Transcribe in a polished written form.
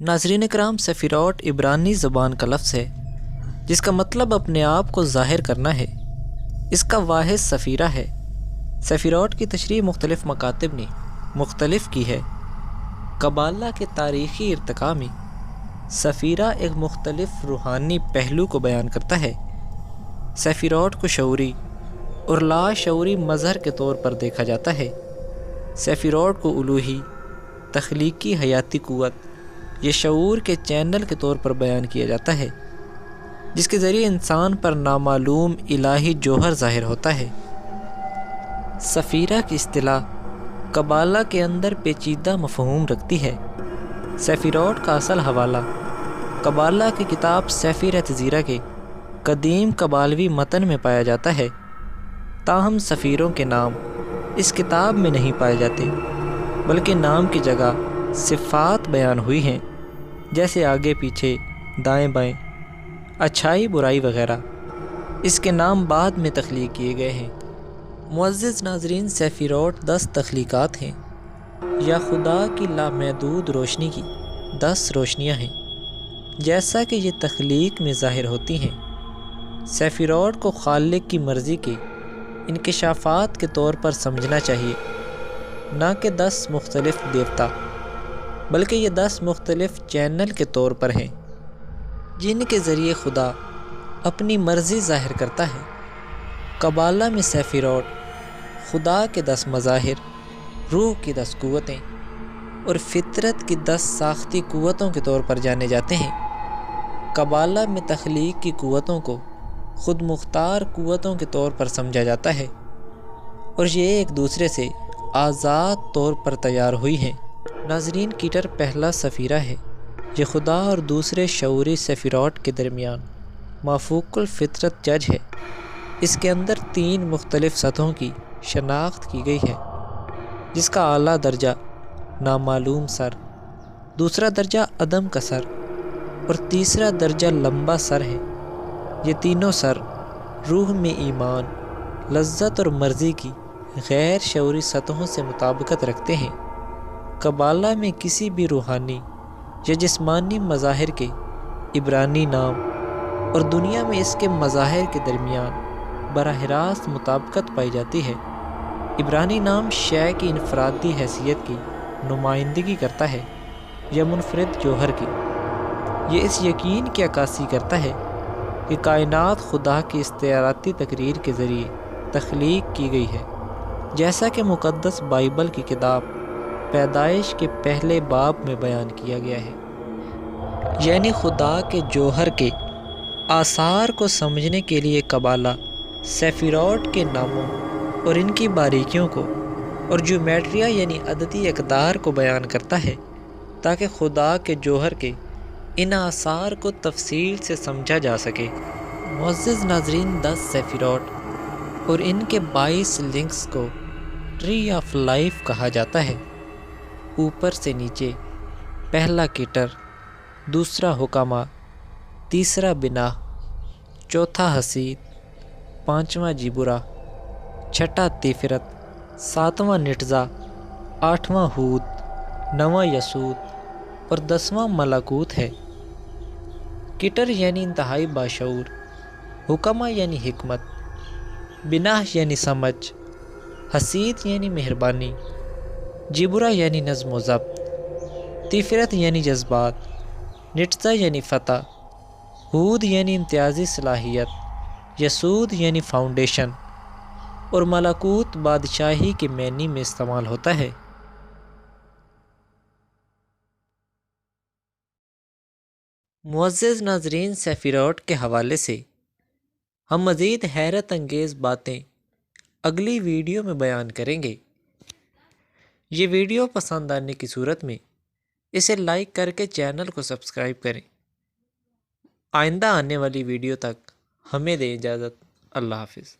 ناظرین کرام، سفیروٹ عبرانی زبان کا لفظ ہے جس کا مطلب اپنے آپ کو ظاہر کرنا ہے۔ اس کا واحد سفیرہ ہے۔ سفیروٹ کی تشریح مختلف مکاتب نے مختلف کی ہے۔ قبالہ کے تاریخی ارتقاء میں سفیرہ ایک مختلف روحانی پہلو کو بیان کرتا ہے۔ سفیروٹ کو شعوری اور لا شعوری مظہر کے طور پر دیکھا جاتا ہے۔ سفیروٹ کو الوہی، تخلیقی حیاتی قوت یا شعور کے چینل کے طور پر بیان کیا جاتا ہے، جس کے ذریعے انسان پر نامعلوم الہی جوہر ظاہر ہوتا ہے۔ سفیرہ کی اصطلاح قبالہ کے اندر پیچیدہ مفہوم رکھتی ہے۔ سفیروٹ کا اصل حوالہ قبالہ کی کتاب سفیرہ تزیرہ کے قدیم قبالوی متن میں پایا جاتا ہے، تاہم سفیروں کے نام اس کتاب میں نہیں پائے جاتے، بلکہ نام کی جگہ صفات بیان ہوئی ہیں، جیسے آگے پیچھے، دائیں بائیں، اچھائی برائی وغیرہ۔ اس کے نام بعد میں تخلیق کیے گئے ہیں۔ معزز ناظرین، سفیروٹ 10 تخلیقات ہیں یا خدا کی لامحدود روشنی کی 10 روشنیاں ہیں، جیسا کہ یہ تخلیق میں ظاہر ہوتی ہیں۔ سفیروٹ کو خالق کی مرضی کے انکشافات کے طور پر سمجھنا چاہیے، نہ کہ 10 مختلف دیوتا، بلکہ یہ 10 مختلف چینل کے طور پر ہیں جن کے ذریعے خدا اپنی مرضی ظاہر کرتا ہے۔ قبالہ میں سفیروٹ خدا کے 10 مظاہر، روح کی 10 قوتیں اور فطرت کی 10 ساختی قوتوں کے طور پر جانے جاتے ہیں۔ قبالہ میں تخلیق کی قوتوں کو خود مختار قوتوں کے طور پر سمجھا جاتا ہے، اور یہ ایک دوسرے سے آزاد طور پر تیار ہوئی ہیں۔ ناظرین، کیٹر پہلا سفیرہ ہے۔ یہ خدا اور دوسرے شعوری سفیروٹ کے درمیان مافوق الفطرت جج ہے۔ اس کے اندر 3 مختلف سطحوں کی شناخت کی گئی ہے، جس کا اعلیٰ درجہ نامعلوم سر، دوسرا درجہ عدم کا سر اور تیسرا درجہ لمبا سر ہے۔ یہ تینوں سر روح میں ایمان، لذت اور مرضی کی غیر شعوری سطحوں سے مطابقت رکھتے ہیں۔ قبالہ میں کسی بھی روحانی یا جسمانی مظاہر کے عبرانی نام اور دنیا میں اس کے مظاہر کے درمیان براہ راست مطابقت پائی جاتی ہے۔ عبرانی نام شے کی انفرادی حیثیت کی نمائندگی کرتا ہے یا منفرد جوہر کی۔ یہ اس یقین کی عکاسی کرتا ہے کہ کائنات خدا کی استعاراتی تقریر کے ذریعے تخلیق کی گئی ہے، جیسا کہ مقدس بائبل کی کتاب پیدائش کے پہلے باب میں بیان کیا گیا ہے۔ یعنی خدا کے جوہر کے آثار کو سمجھنے کے لیے قبالہ سفیروٹ کے ناموں اور ان کی باریکیوں کو اور جیومیٹریا یعنی عددی اقدار کو بیان کرتا ہے، تاکہ خدا کے جوہر کے ان آثار کو تفصیل سے سمجھا جا سکے۔ معزز ناظرین، 10 سفیروٹ اور ان کے 22 لنکس کو ٹری آف لائف کہا جاتا ہے۔ اوپر سے نیچے، پہلا کیٹر، دوسرا حکمہ، تیسرا بنا، چوتھا حسید، پانچواں جیبورا، چھٹا تیفرت، ساتواں نٹزا، آٹھواں ہود، نواں یسود اور 10واں ملاکوت ہے۔ کیٹر یعنی انتہائی باشعور، حکمہ یعنی حکمت، بنا یعنی سمجھ، حسید یعنی مہربانی، جیبورا یعنی نظم و ضبط، تیفرت یعنی جذبات، نٹزا یعنی فتح، ہود یعنی امتیازی صلاحیت، یسود یعنی فاؤنڈیشن اور ملاکوت بادشاہی کے معنی میں استعمال ہوتا ہے۔ معزز ناظرین، سفیروٹ کے حوالے سے ہم مزید حیرت انگیز باتیں اگلی ویڈیو میں بیان کریں گے۔ یہ ویڈیو پسند آنے کی صورت میں اسے لائک کر کے چینل کو سبسکرائب کریں۔ آئندہ آنے والی ویڈیو تک ہمیں دیں اجازت۔ اللہ حافظ۔